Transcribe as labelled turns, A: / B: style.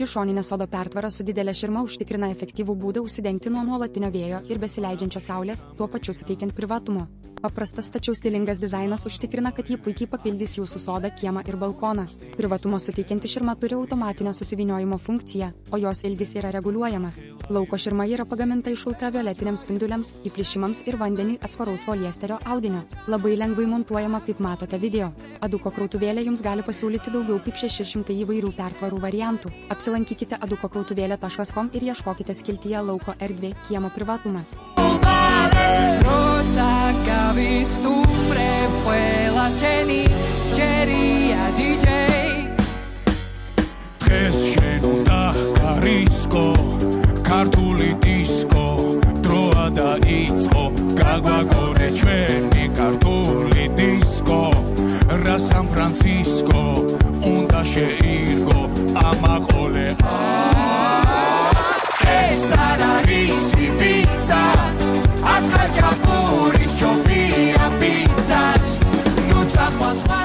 A: Ši šoninė sodo pertvara su didelė širma užtikrina efektyvų būdą užsidengti nuo nuolatinio vėjo ir besileidžiančios saulės, tuo pačiu suteikiant privatumo. Paprastas tačiau stilingas dizainas užtikrina, kad jį puikiai papildys jūsų sodą, kiemą ir balkoną. Privatumo suteikianti širma turi automatinio susivyniojimo funkciją, o jos ilgis yra reguliuojamas. Lauko širma yra pagaminta iš ultravioletiniams spinduliams, įplyšimams ir vandeniui atsparaus poliesterio audinio. Labai lengvai montuojama, kaip matote video. Aduko krautuvėlė jums gali pasiūlyti daugiau kaip 600 įvairių pertvarų variantų. Apsilankykite adukokrautuvėlė.com ir ieškokite skiltyje lauko erdvė, kiemo privatumas.
B: დღეს შენ უნდა ხარისკო ქართული დისკო დროა დაიწყო გაგვაგონე ჩვენი ქართული დისკო რა სან-ფრანცისკო უნდა შეირგო ამაყოლე ეს არ არის პიცა ახაჭაპურის ჩოპია პიცას ნუ წახვალს